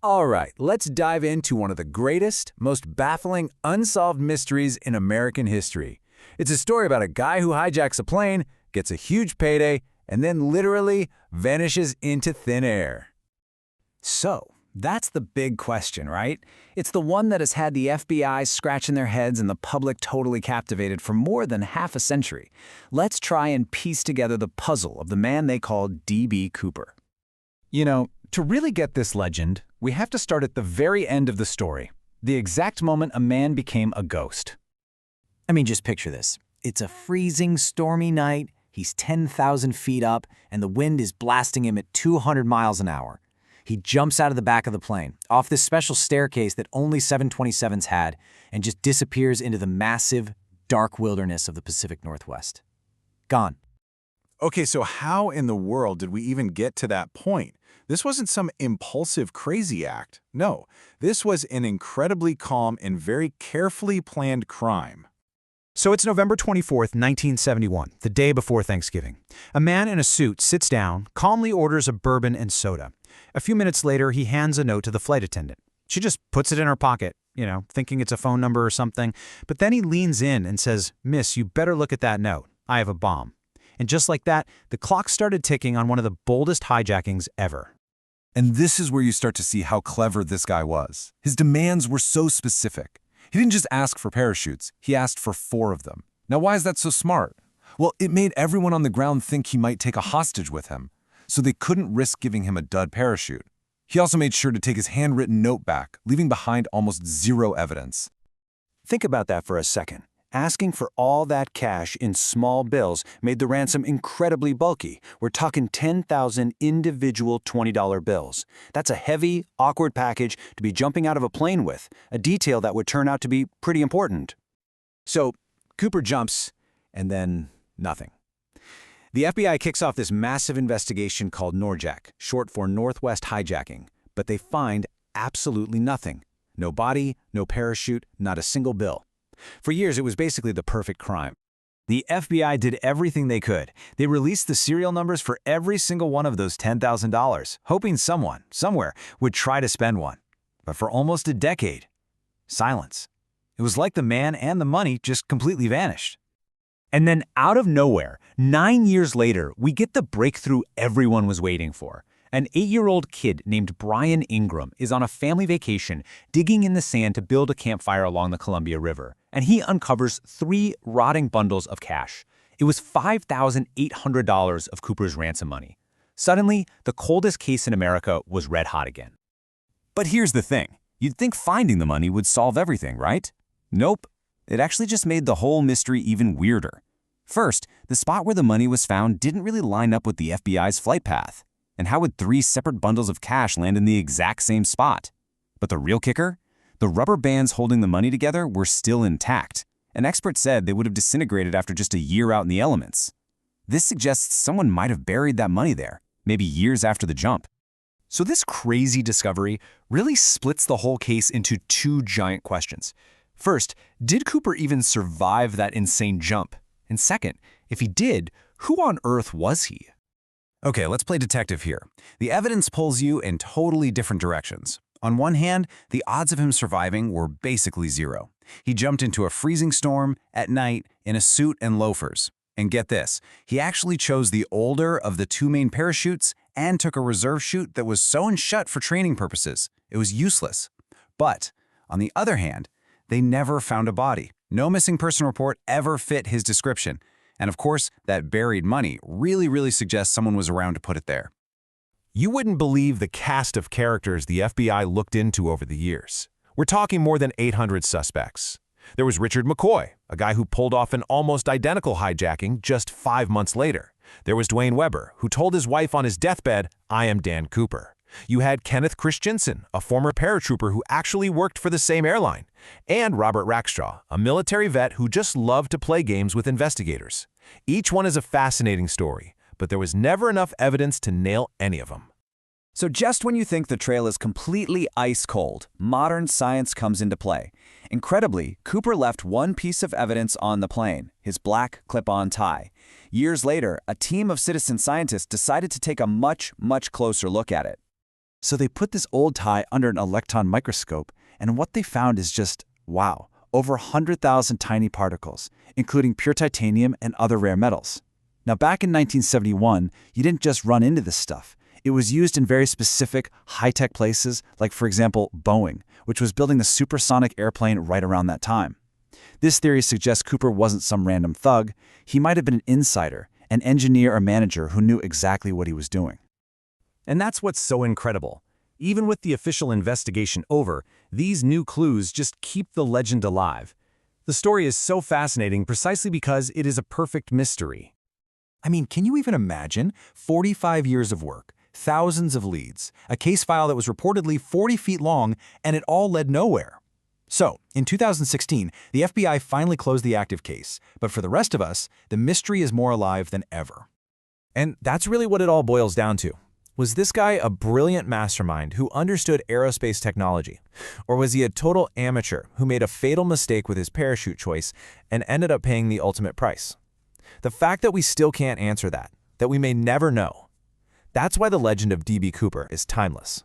All right, let's dive into one of the greatest, most baffling, unsolved mysteries in American history. It's a story about a guy who hijacks a plane, gets a huge payday, and then literally vanishes into thin air. So, that's the big question, right? It's the one that has had the FBI scratching their heads and the public totally captivated for more than half a century. Let's try and piece together the puzzle of the man they call D.B. Cooper. You know, to really get this legend, we have to start at the very end of the story, the exact moment a man became a ghost. I mean, just picture this. It's a freezing, stormy night, he's 10,000 feet up, and the wind is blasting him at 200 miles an hour. He jumps out of the back of the plane, off this special staircase that only 727s had, and just disappears into the massive, dark wilderness of the Pacific Northwest. Gone. Okay, so how in the world did we even get to that point? This wasn't some impulsive, crazy act. No, this was an incredibly calm and very carefully planned crime. So it's November 24th, 1971, the day before Thanksgiving. A man in a suit sits down, calmly orders a bourbon and soda. A few minutes later, he hands a note to the flight attendant. She just puts it in her pocket, thinking it's a phone number or something. But then he leans in and says, "Miss, you better look at that note. I have a bomb." And just like that, the clock started ticking on one of the boldest hijackings ever. And this is where you start to see how clever this guy was. His demands were so specific. He didn't just ask for parachutes, he asked for 4 of them. Now, why is that so smart? Well, it made everyone on the ground think he might take a hostage with him, so they couldn't risk giving him a dud parachute. He also made sure to take his handwritten note back, leaving behind almost zero evidence. Think about that for a second. Asking for all that cash in small bills made the ransom incredibly bulky. We're talking 10,000 individual $20 bills. That's a heavy, awkward package to be jumping out of a plane with, a detail that would turn out to be pretty important. So Cooper jumps, and then nothing. The FBI kicks off this massive investigation called NORJAC, short for Northwest Hijacking, but they find absolutely nothing. No body, no parachute, not a single bill. For years, it was basically the perfect crime. The FBI did everything they could. They released the serial numbers for every single one of those $10,000, hoping someone, somewhere, would try to spend one. But for almost a decade, silence. It was like the man and the money just completely vanished. And then out of nowhere, 9 years later, we get the breakthrough everyone was waiting for. An 8-year-old kid named Brian Ingram is on a family vacation digging in the sand to build a campfire along the Columbia River, and he uncovers 3 rotting bundles of cash. It was $5,800 of Cooper's ransom money. Suddenly, the coldest case in America was red hot again. But here's the thing. You'd think finding the money would solve everything, right? Nope. It actually just made the whole mystery even weirder. First, the spot where the money was found didn't really line up with the FBI's flight path. And how would 3 separate bundles of cash land in the exact same spot? But the real kicker? The rubber bands holding the money together were still intact. An expert said they would have disintegrated after just a year out in the elements. This suggests someone might have buried that money there, maybe years after the jump. So this crazy discovery really splits the whole case into 2 giant questions. First, did Cooper even survive that insane jump? And second, if he did, who on earth was he? Okay, let's play detective here. The evidence pulls you in totally different directions. On one hand, the odds of him surviving were basically zero. He jumped into a freezing storm, at night, in a suit and loafers. And get this, he actually chose the older of the 2 main parachutes and took a reserve chute that was sewn shut for training purposes. It was useless. But, on the other hand, they never found a body. No missing person report ever fit his description. And of course, that buried money really suggests someone was around to put it there. You wouldn't believe the cast of characters the FBI looked into over the years. We're talking more than 800 suspects. There was Richard McCoy, a guy who pulled off an almost identical hijacking just 5 months later. There was Dwayne Weber, who told his wife on his deathbed, "I am Dan Cooper." You had Kenneth Christensen, a former paratrooper who actually worked for the same airline, and Robert Rackstraw, a military vet who just loved to play games with investigators. Each one is a fascinating story, but there was never enough evidence to nail any of them. So just when you think the trail is completely ice cold, modern science comes into play. Incredibly, Cooper left one piece of evidence on the plane, his black clip-on tie. Years later, a team of citizen scientists decided to take a much closer look at it. So they put this old tie under an electron microscope, and what they found is just, wow, over 100,000 tiny particles, including pure titanium and other rare metals. Now, back in 1971, you didn't just run into this stuff. It was used in very specific, high-tech places, like, for example, Boeing, which was building the supersonic airplane right around that time. This theory suggests Cooper wasn't some random thug. He might have been an insider, an engineer or manager who knew exactly what he was doing. And that's what's so incredible. Even with the official investigation over, these new clues just keep the legend alive. The story is so fascinating precisely because it is a perfect mystery. I mean, can you even imagine 45 years of work, thousands of leads, a case file that was reportedly 40 feet long, and it all led nowhere? So, in 2016, the FBI finally closed the active case, but for the rest of us, the mystery is more alive than ever. And that's really what it all boils down to. Was this guy a brilliant mastermind who understood aerospace technology? Or was he a total amateur who made a fatal mistake with his parachute choice and ended up paying the ultimate price? The fact that we still can't answer that we may never know, that's why the legend of D.B. Cooper is timeless.